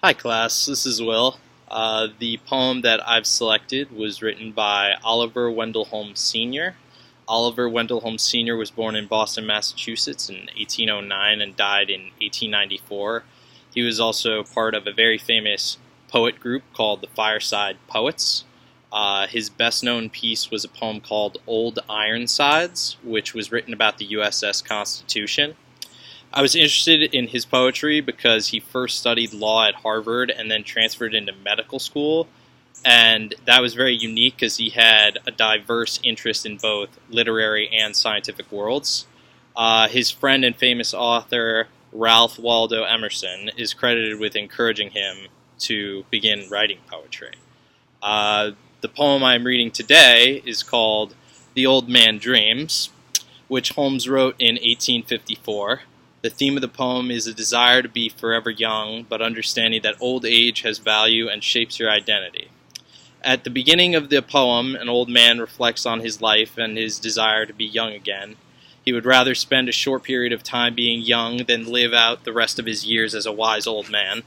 Hi class, this is Will. The poem that I've selected was written by Oliver Wendell Holmes Sr. Oliver Wendell Holmes Sr. was born in Boston, Massachusetts in 1809 and died in 1894. He was also part of a very famous poet group called the Fireside Poets. His best-known piece was a poem called Old Ironsides, which was written about the USS Constitution. I was interested in his poetry because he first studied law at Harvard and then transferred into medical school, and that was very unique because he had a diverse interest in both literary and scientific worlds. His friend and famous author, Ralph Waldo Emerson, is credited with encouraging him to begin writing poetry. The poem I'm reading today is called The Old Man Dreams, which Holmes wrote in 1854. The theme of the poem is a desire to be forever young, but understanding that old age has value and shapes your identity. At the beginning of the poem, an old man reflects on his life and his desire to be young again. He would rather spend a short period of time being young than live out the rest of his years as a wise old man.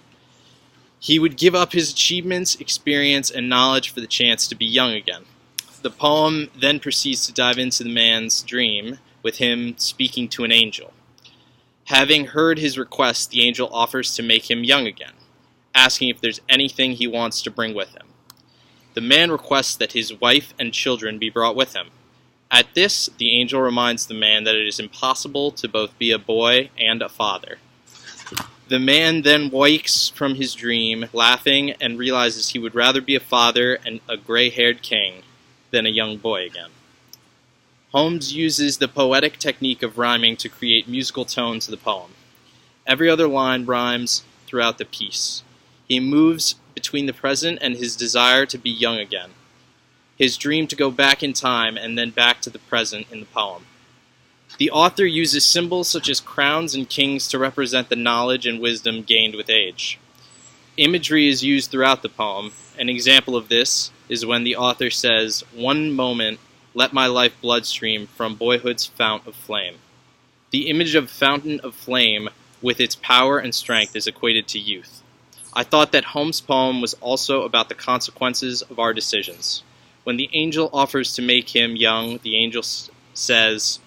He would give up his achievements, experience, and knowledge for the chance to be young again. The poem then proceeds to dive into the man's dream, with him speaking to an angel. Having heard his request, the angel offers to make him young again, asking if there's anything he wants to bring with him. The man requests that his wife and children be brought with him. At this, the angel reminds the man that it is impossible to both be a boy and a father. The man then wakes from his dream, laughing, and realizes he would rather be a father and a gray-haired king than a young boy again. Holmes uses the poetic technique of rhyming to create musical tone to the poem. Every other line rhymes throughout the piece. He moves between the present and his desire to be young again, his dream to go back in time and then back to the present in the poem. The author uses symbols such as crowns and kings to represent the knowledge and wisdom gained with age. Imagery is used throughout the poem. An example of this is when the author says, "One moment, let my life blood stream from boyhood's fount of flame." The image of fountain of flame with its power and strength is equated to youth. I thought that Holmes' poem was also about the consequences of our decisions. When the angel offers to make him young, the angel says,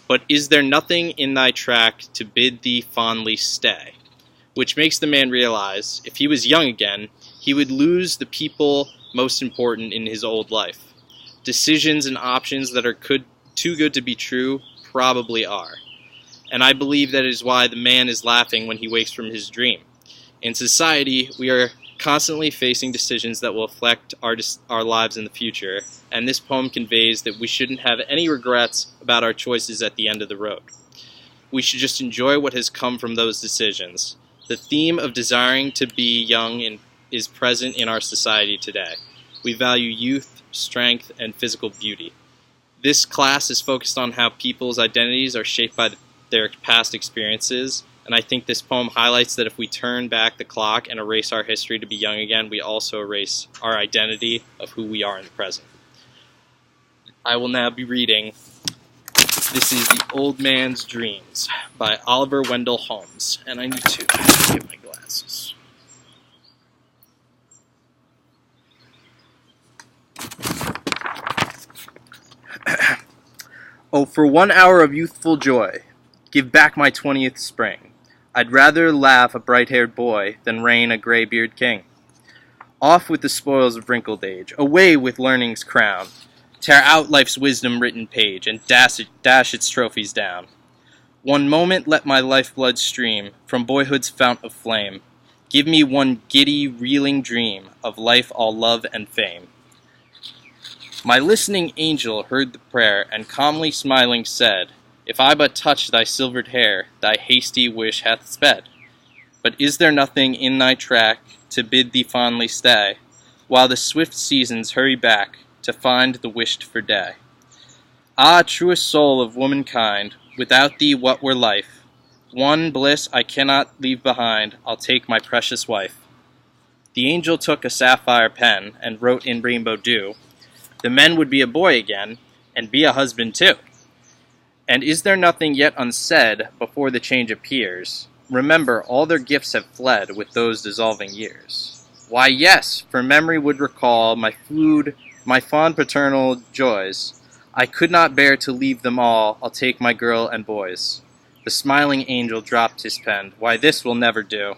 "But is there nothing in thy track to bid thee fondly stay?" Which makes the man realize, if he was young again, he would lose the people most important in his old life. Decisions and options that are too good to be true probably are. And I believe that is why the man is laughing when he wakes from his dream. In society, we are constantly facing decisions that will affect our lives in the future, and this poem conveys that we shouldn't have any regrets about our choices at the end of the road. We should just enjoy what has come from those decisions. The theme of desiring to be young is present in our society today. We value youth, strength, and physical beauty. This class is focused on how people's identities are shaped by their past experiences, and I think this poem highlights that if we turn back the clock and erase our history to be young again, we also erase our identity of who we are in the present. I will now be reading This is The Old Man's Dreams by Oliver Wendell Holmes, and I need to get my glasses. Oh, for 1 hour of youthful joy, give back my 20th spring. I'd rather laugh a bright-haired boy than reign a gray-beard king. Off with the spoils of wrinkled age, away with learning's crown. Tear out life's wisdom-written page, and dash its trophies down. One moment let my lifeblood stream from boyhood's fount of flame. Give me one giddy, reeling dream of life all love and fame. My listening angel heard the prayer, and calmly smiling said, "If I but touch thy silvered hair, thy hasty wish hath sped. But is there nothing in thy track to bid thee fondly stay, while the swift seasons hurry back to find the wished-for day? Ah, truest soul of womankind, without thee what were life? One bliss I cannot leave behind, I'll take my precious wife." The angel took a sapphire pen and wrote in rainbow dew, "The man would be a boy again, and be a husband too. And is there nothing yet unsaid before the change appears? remember, all their gifts have fled with those dissolving years. Why, yes, for memory would recall my food, my fond paternal joys. I could not bear to leave them all, I'll take my girl and boys. The smiling angel dropped his pen, why this will never do.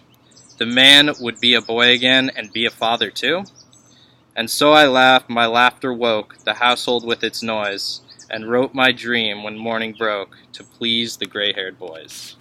The man would be a boy again, and be a father too? And so I laughed, my laughter woke the household with its noise, and wrote my dream when morning broke, to please the gray-haired boys.